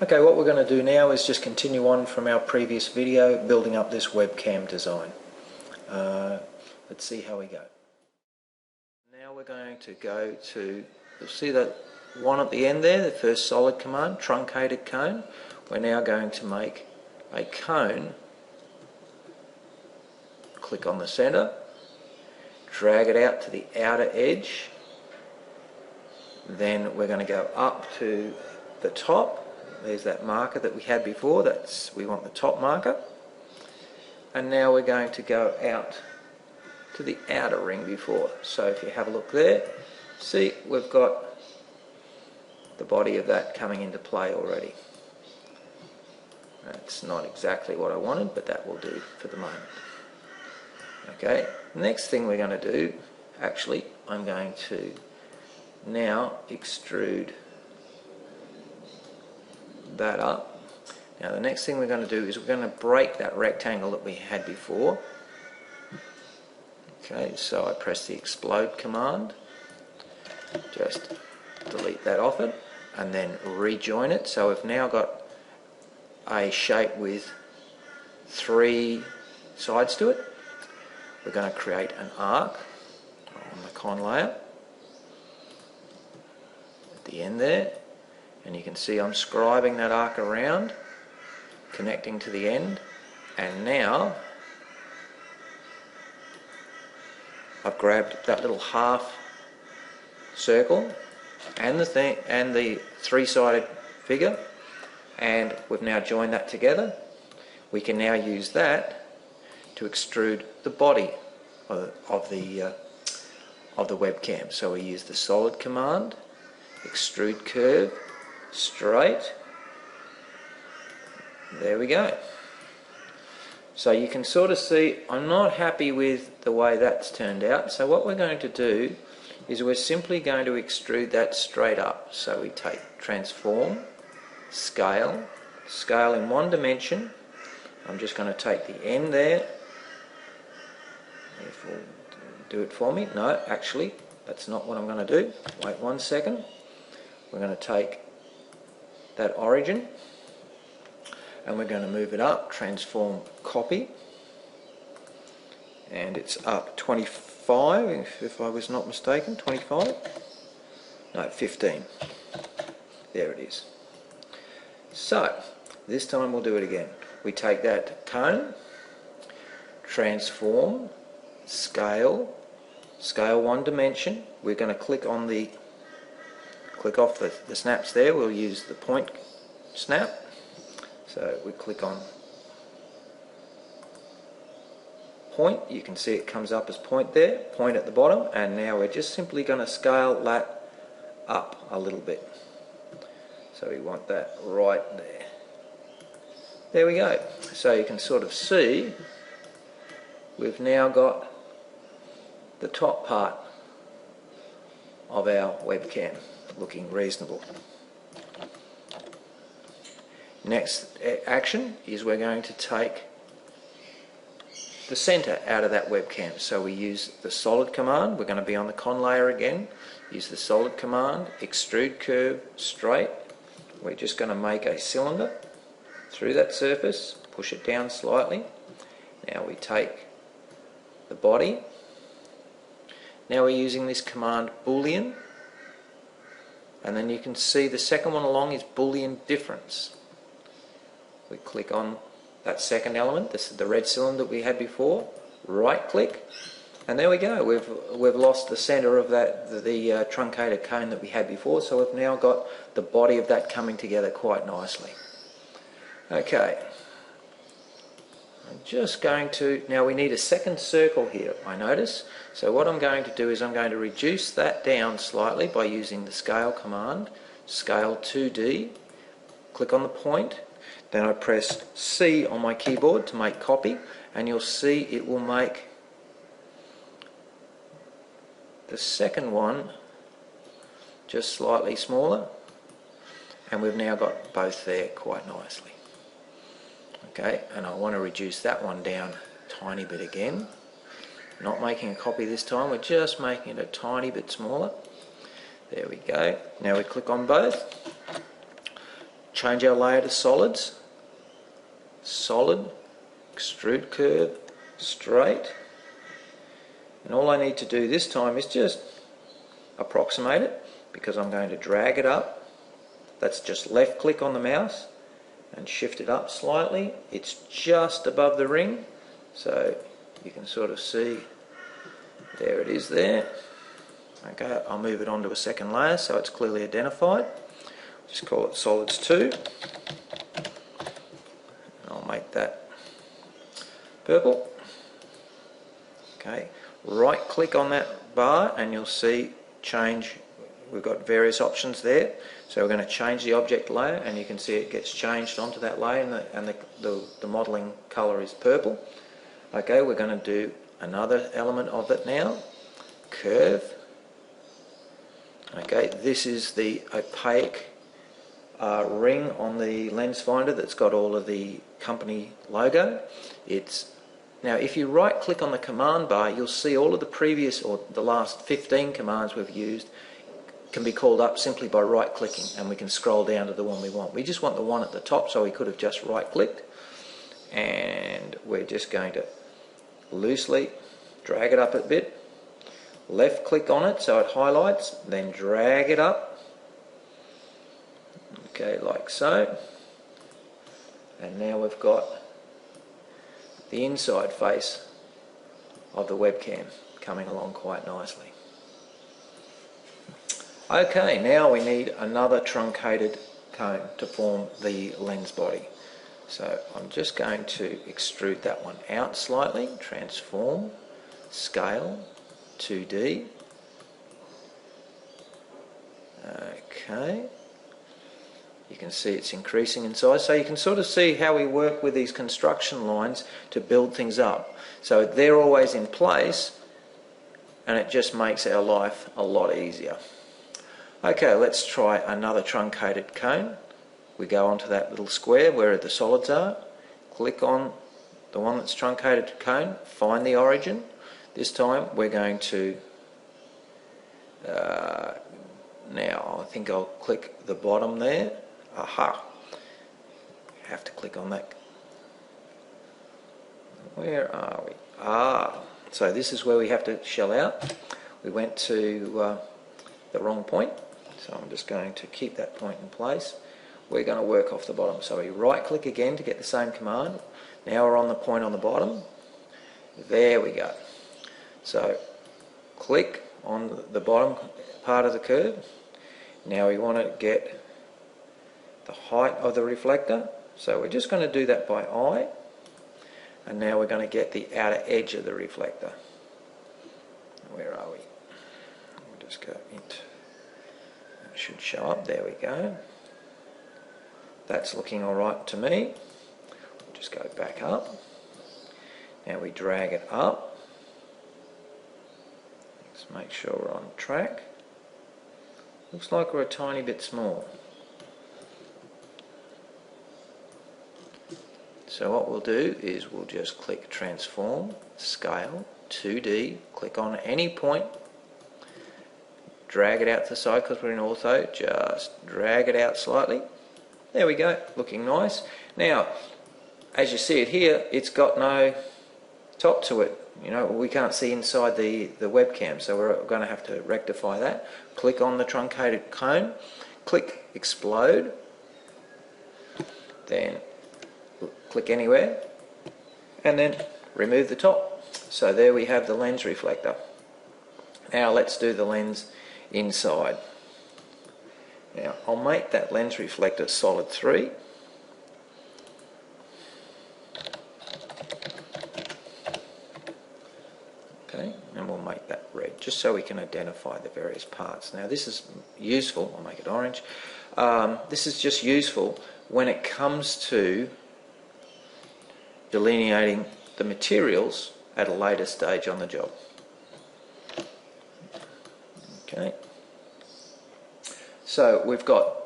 Okay, what we're going to do now is just continue on from our previous video, building up this webcam design. Let's see how we go. Now we're going to go to, you'll see that one at the end there, the first solid command, truncated cone. We're now going to make a cone. Click on the center, drag it out to the outer edge, then we're going to go up to the top. There's that marker that we had before, we want the top marker. And now we're going to go out to the outer ring before. So if you have a look there, see we've got the body of that coming into play already. That's not exactly what I wanted, but that will do for the moment. Okay, next thing we're going to do, actually I'm going to now extrude that up. Now the next thing we're going to do is we're going to break that rectangle that we had before. Okay, so I press the explode command, just delete that off it and then rejoin it. So we've now got a shape with 3 sides to it. We're going to create an arc on the con layer at the end there, and you can see I'm scribing that arc around, connecting to the end, and now I've grabbed that little half circle and the 3-sided figure, and we've now joined that together. We can now use that to extrude the body of the webcam. So we use the solid command, extrude curve, straight. There we go. So you can sort of see I'm not happy with the way that's turned out. So what we're going to do is we're simply going to extrude that straight up. So we take transform, scale, scale in 1 dimension. I'm just going to take the end there. If we'll do it for me. No, actually, that's not what I'm going to do. Wait 1 second. We're going to take that origin and we're going to move it up, transform copy, and it's up 25, if I was not mistaken, 25? No, 15. There it is. So, this time we'll do it again. We take that cone, transform, scale, scale 1 dimension. We're going to click off the snaps there. We'll use the point snap. So we click on point. You can see it comes up as point there, point at the bottom, and now we're just simply going to scale that up a little bit. So we want that right there. There we go. So you can sort of see we've now got the top part of our webcam looking reasonable. Next action is we're going to take the center out of that webcam. So we use the solid command. We're going to be on the con layer again. Use the solid command, extrude curve, straight. We're just going to make a cylinder through that surface, push it down slightly. Now we take the body. Now we're using this command boolean, and then you can see the second one along is boolean difference. We click on that second element, this is the red cylinder we had before, right click, and there we go. We've lost the center of the truncated cone that we had before, so we've now got the body of that coming together quite nicely. Okay, I'm just going to, now we need a second circle here, I notice. So what I'm going to do is I'm going to reduce that down slightly by using the scale command, scale 2D, click on the point, then I press C on my keyboard to make copy, and you'll see it will make the second one just slightly smaller, and we've now got both there quite nicely. Okay, and I want to reduce that one down a tiny bit again. Not making a copy this time, we're just making it a tiny bit smaller. There we go. Now we click on both, change our layer to solids. Solid, extrude curve, straight. And all I need to do this time is just approximate it, because I'm going to drag it up. That's just left click on the mouse and shift it up slightly. It's just above the ring, so you can sort of see, there it is there. Okay, I'll move it onto a second layer so it's clearly identified. Just call it solids 2. And I'll make that purple. Okay, right click on that bar and you'll see change. We've got various options there, so we're going to change the object layer, and you can see it gets changed onto that layer, and the modelling colour is purple. Okay, we're going to do another element of it now, curve. Okay, this is the opaque ring on the lens finder that's got all of the company logo. Now if you right click on the command bar, you'll see all of the previous, or the last 15 commands we've used can be called up simply by right clicking, and we can scroll down to the one we want. We just want the one at the top, so we could have just right clicked, and we're just going to loosely drag it up a bit, left click on it so it highlights, then drag it up, okay, like so. And now we've got the inside face of the webcam coming along quite nicely. Okay, now we need another truncated cone to form the lens body. So I'm just going to extrude that one out slightly, transform, scale, 2D. Okay, you can see it's increasing in size, so you can sort of see how we work with these construction lines to build things up. So they're always in place, and it just makes our life a lot easier. Okay, let's try another truncated cone. We go onto that little square where the solids are, click on the one that's truncated cone, find the origin. This time we're going to, now I think I'll click the bottom there. Aha! Have to click on that. Where are we? So this is where we have to shell out. We went to the wrong point, so I'm just going to keep that point in place. We're going to work off the bottom, so we right click again to get the same command. Now we're on the point on the bottom. There we go. So click on the bottom part of the curve. Now we want to get the height of the reflector, so we're just going to do that by eye. And now we're going to get the outer edge of the reflector. Where are we? We'll just go into, it should show up, there we go. That's looking alright to me. We'll just go back up. Now we drag it up. Let's make sure we're on track. Looks like we're a tiny bit small. So what we'll do is we'll just click transform, scale, 2D, click on any point, drag it out to the side because we're in ortho, just drag it out slightly. There we go, looking nice. Now, as you see it here, it's got no top to it. You know, we can't see inside the webcam, so we're going to have to rectify that. Click on the truncated cone, click explode, then click anywhere, and then remove the top. So there we have the lens reflector. Now let's do the lens inside. Now I'll make that lens reflector solid 3. Okay, and we'll make that red just so we can identify the various parts. Now this is useful, I'll make it orange. This is just useful when it comes to delineating the materials at a later stage on the job. Okay. So we've got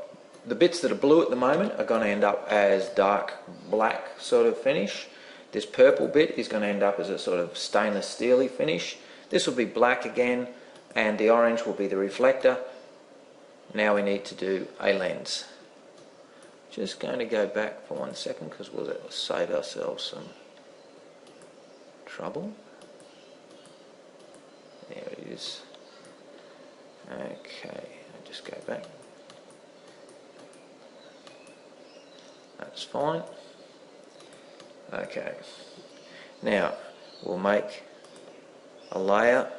the bits that are blue at the moment are going to end up as dark black sort of finish. This purple bit is going to end up as a sort of stainless steely finish. This will be black again, and the orange will be the reflector. Now we need to do a lens. Just going to go back for 1 second because we'll save ourselves some trouble. There it is. Okay, I'll just go back. That's fine. Okay, now we'll make a layer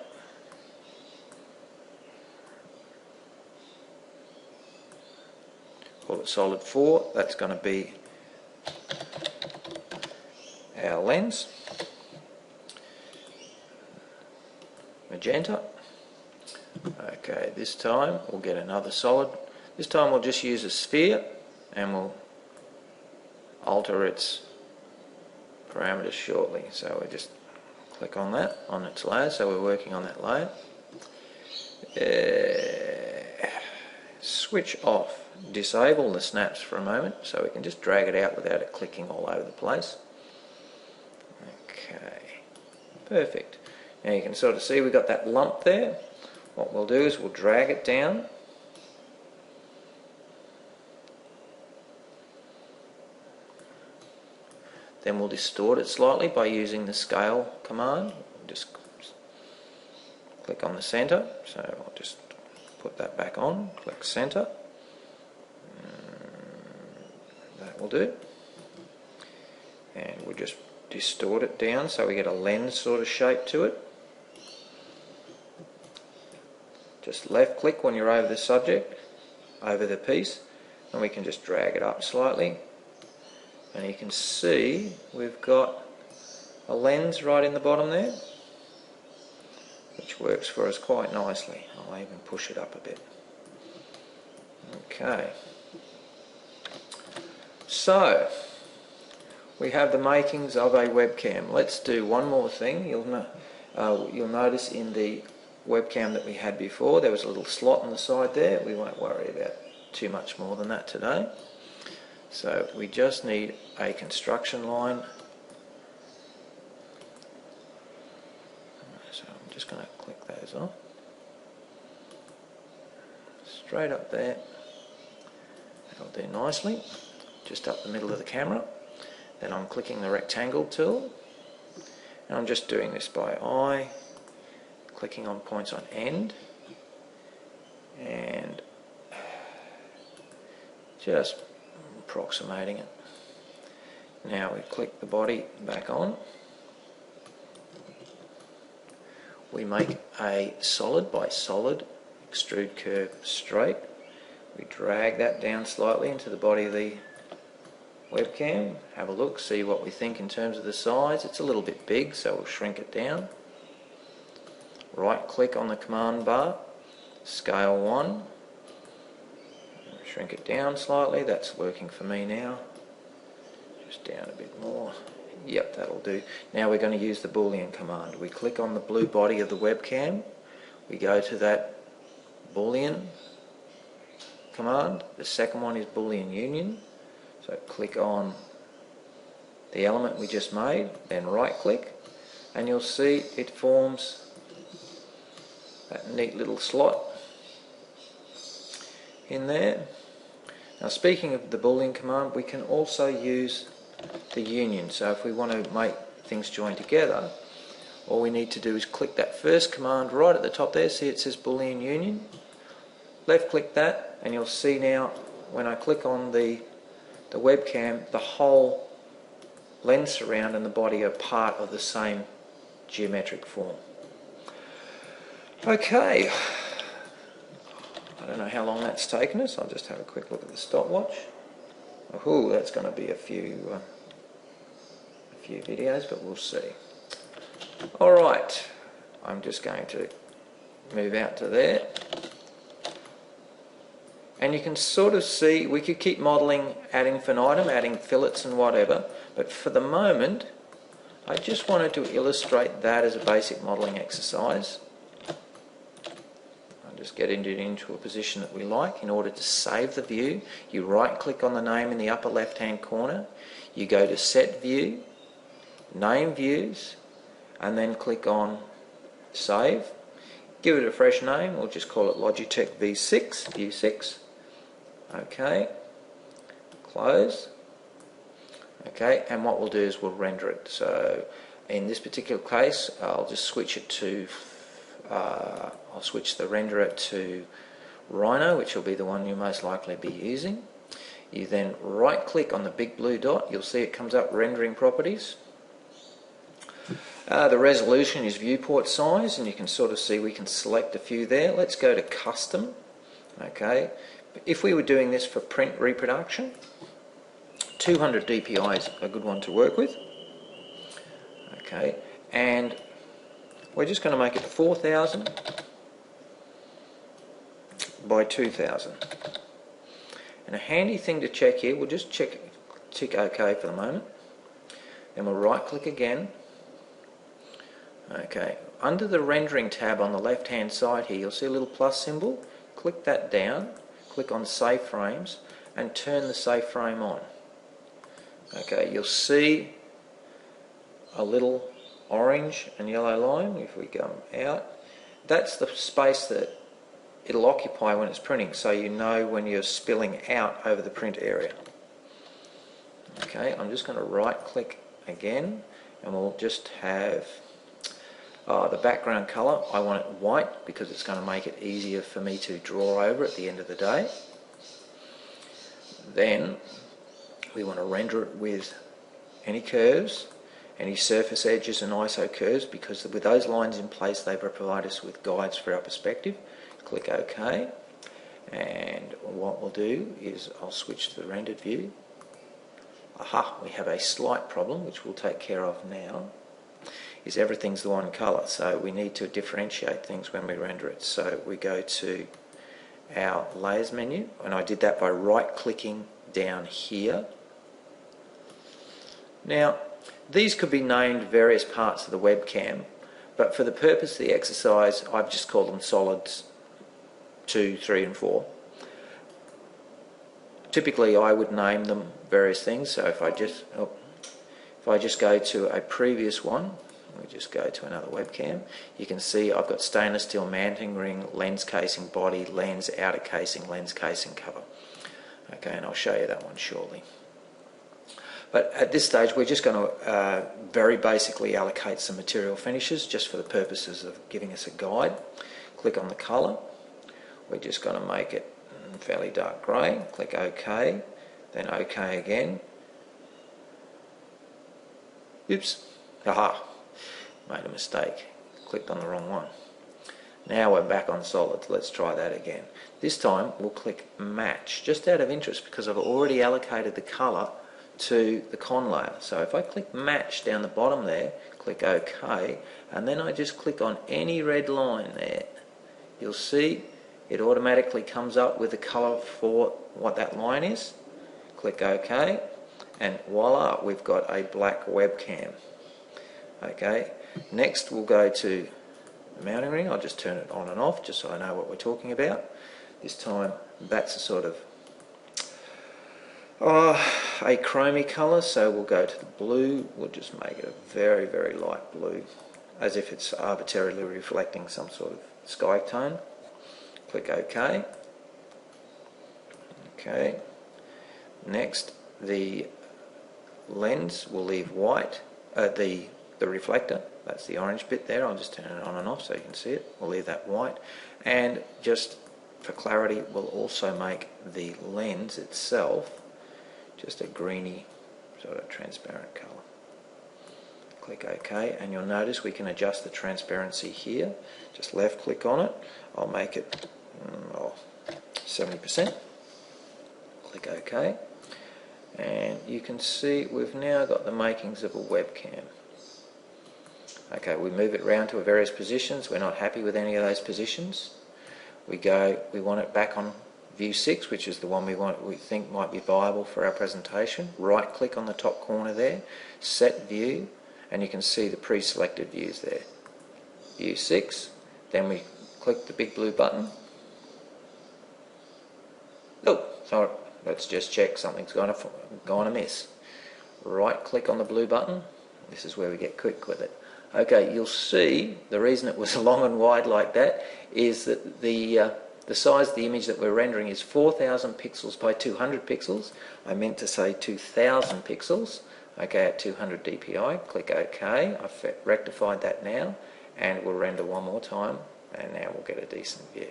call it solid 4. That's going to be our lens. Magenta. Okay, this time we'll get another solid. This time we'll just use a sphere and we'll alter its parameters shortly. So we just click on that, on its layer, so we're working on that layer. Switch off, disable the snaps for a moment so we can just drag it out without it clicking all over the place. Okay, perfect. Now you can sort of see we've got that lump there. What we'll do is we'll drag it down. Then we'll distort it slightly by using the scale command. Just click on the center. So I'll just put that back on, click center. That will do. And we'll just distort it down so we get a lens sort of shape to it. Just left click when you're over the subject, over the piece, and we can just drag it up slightly. And you can see we've got a lens right in the bottom there, which works for us quite nicely. I'll even push it up a bit. Okay. So, we have the makings of a webcam. Let's do one more thing. You'll notice in the webcam that we had before there was a little slot on the side there. We won't worry about too much more than that today. So we just need a construction line. So I'm just going to click those off. Straight up there. That'll do nicely. Just up the middle of the camera. Then I'm clicking the rectangle tool. And I'm just doing this by eye. Clicking on points on end. And just approximating it. Now we click the body back on. We make a solid by solid extrude curve straight. We drag that down slightly into the body of the webcam. Have a look, see what we think in terms of the size. It's a little bit big, so we'll shrink it down. Right click on the command bar, scale 1. Shrink it down slightly. That's working for me now. Just down a bit more. Yep, that'll do. Now we're going to use the Boolean command. We click on the blue body of the webcam. We go to that Boolean command. The second one is Boolean union. So click on the element we just made, then right click, and you'll see it forms that neat little slot in there. Now speaking of the Boolean command, we can also use the union. So if we want to make things join together, all we need to do is click that first command right at the top there. See it says Boolean union. Left click that and you'll see now when I click on the webcam, the whole lens surround and the body are part of the same geometric form. Okay. I don't know how long that's taken us. I'll just have a quick look at the stopwatch. Oh, that's going to be a few videos, but we'll see. Alright, I'm just going to move out to there. And you can sort of see, we could keep modelling ad infinitum, adding fillets and whatever, but for the moment, I just wanted to illustrate that as a basic modelling exercise. Just get it into a position that we like. In order to save the view, you right click on the name in the upper left hand corner, you go to set view, name views, and then click on save. Give it a fresh name, we'll just call it Logitech V6, view 6. Okay, close. Okay, and what we'll do is we'll render it. So in this particular case, I'll just switch it to, I'll switch the renderer to Rhino, which will be the one you'll most likely be using. You then right click on the big blue dot, you'll see it comes up rendering properties. The resolution is viewport size, and you can sort of see we can select a few there. Let's go to custom. Okay, if we were doing this for print reproduction, 200 dpi is a good one to work with. Okay, and we're just going to make it 4000 by 2000. And a handy thing to check here, we'll just tick OK for the moment. Then we'll right click again. Okay, under the rendering tab on the left hand side here, you'll see a little plus symbol. Click that down, click on save frames, and turn the save frame on. Okay, you'll see a little orange and yellow line. If we go out, that's the space that it'll occupy when it's printing, so you know when you're spilling out over the print area. Okay, I'm just going to right click again, and we'll just have the background colour. I want it white because it's going to make it easier for me to draw over at the end of the day. Then we want to render it with any curves, any surface edges and ISO curves, because with those lines in place they provide us with guides for our perspective. Click OK, and what we'll do is I'll switch to the rendered view. Aha, we have a slight problem which we'll take care of now. Is everything's the one colour, so we need to differentiate things when we render it. So we go to our layers menu, and I did that by right clicking down here. Now these could be named various parts of the webcam, but for the purpose of the exercise I've just called them solids 2, 3 and 4. Typically I would name them various things, so if I just go to a previous one, we just go to another webcam, you can see I've got stainless steel mounting ring, lens casing body, lens outer casing, lens casing cover. Okay, and I'll show you that one shortly. But at this stage we're just going to very basically allocate some material finishes just for the purposes of giving us a guide. Click on the colour. We're just going to make it fairly dark grey. Click OK, then OK again. Oops, aha, made a mistake, clicked on the wrong one. Now we're back on solids. Let's try that again. This time we'll click match, just out of interest because I've already allocated the colour to the con layer. So if I click match down the bottom there, click OK, and then I just click on any red line there, you'll see it automatically comes up with the colour for what that line is. Click OK, and voila, we've got a black webcam. Okay, next we'll go to the mounting ring. I'll just turn it on and off just so I know what we're talking about. This time that's a sort of a chromey colour, so we'll go to the blue. We'll just make it a very, very light blue, as if it's arbitrarily reflecting some sort of sky tone. Click OK. Okay. Next, the lens will leave white. The reflector, that's the orange bit there. I'll just turn it on and off so you can see it. We'll leave that white, and just for clarity, we'll also make the lens itself just a greeny sort of transparent colour. Click OK, and you'll notice we can adjust the transparency here. Just left click on it. I'll make it 70%. Click OK, and you can see we've now got the makings of a webcam. Okay, we move it around to various positions. We're not happy with any of those positions. We want it back on view 6, which is the one we think might be viable for our presentation. Right click on the top corner there, set view, and you can see the pre-selected views there. View 6, then we click the big blue button. Oh, sorry, let's just check something's gone amiss. Right click on the blue button. This is where we get quick with it. Okay, you'll see the reason it was long and wide like that is that the the size of the image that we're rendering is 4000 pixels by 200 pixels. I meant to say 2000 pixels. Okay, at 200 dpi, click OK. I've rectified that now, and we'll render one more time, and now we'll get a decent view.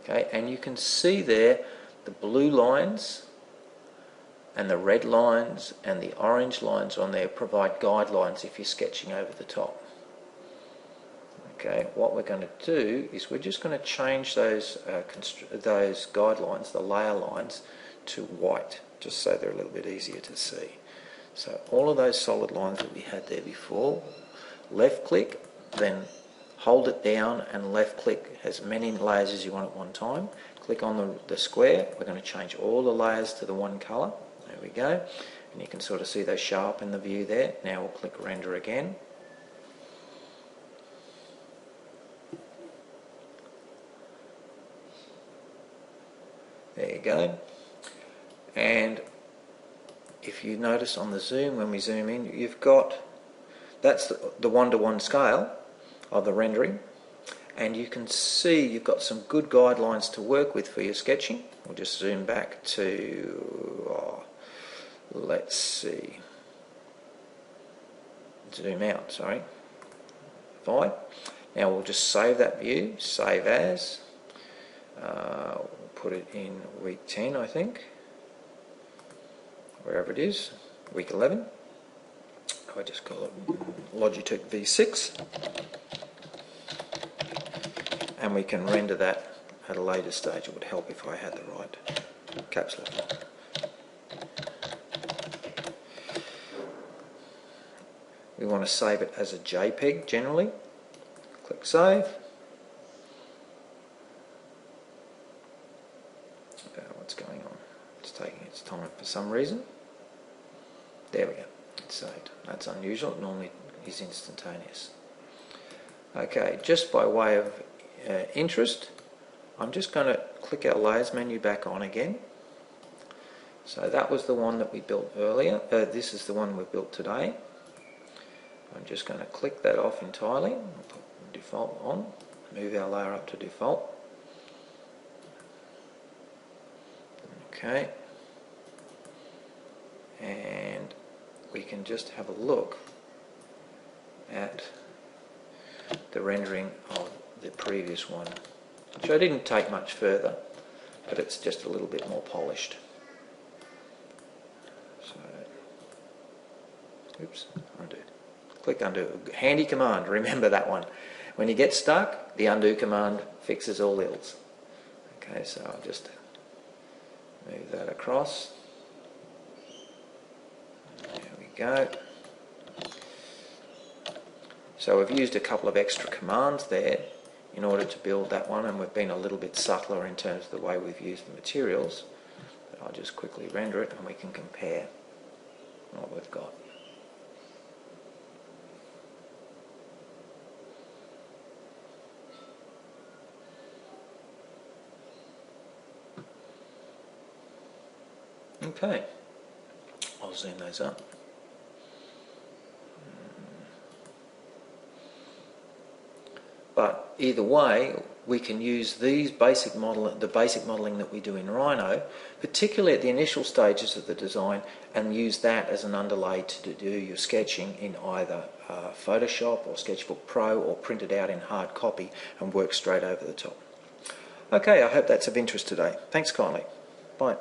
Okay, and you can see there the blue lines and the red lines and the orange lines on there provide guidelines if you're sketching over the top. Okay, what we're going to do is we're just going to change those guidelines, the layer lines, to white, just so they're a little bit easier to see. So all of those solid lines that we had there before, left click, then hold it down and left click as many layers as you want at one time. Click on the square. We're going to change all the layers to the one colour. There we go. And you can sort of see those show up in the view there. Now we'll click render again. There you go. And if you notice on the zoom, when we zoom in, you've got, that's the one-to-one scale of the rendering, and you can see you've got some good guidelines to work with for your sketching. We'll just zoom back to, let's see, zoom out, sorry, 5. Now we'll just save that view, save as, we'll put it in week 10, I think, wherever it is, week 11. I just call it Logitech V6. And we can render that at a later stage. It would help if I had the right caps lock. We want to save it as a JPEG generally. Click save. What's going on? It's taking its time for some reason. There we go. It's saved. That's unusual. It normally is instantaneous. Okay, just by way of interest, I'm just going to click our layers menu back on again. So that was the one that we built earlier. This is the one we built today. I'm just going to click that off entirely, put default on, move our layer up to default. Okay, and we can just have a look at the rendering of the previous one, which I didn't take much further, but it's just a little bit more polished. So, oops, undo. Click undo. Handy command, remember that one. When you get stuck, the undo command fixes all ills. Okay, so I'll just move that across. There we go. So we've used a couple of extra commands there in order to build that one, and we've been a little bit subtler in terms of the way we've used the materials. But I'll just quickly render it and we can compare what we've got. Okay, I'll zoom those up. But either way, we can use these the basic modelling that we do in Rhino, particularly at the initial stages of the design, and use that as an underlay to do your sketching in either Photoshop or Sketchbook Pro, or print it out in hard copy and work straight over the top. Okay, I hope that's of interest today. Thanks kindly. Bye.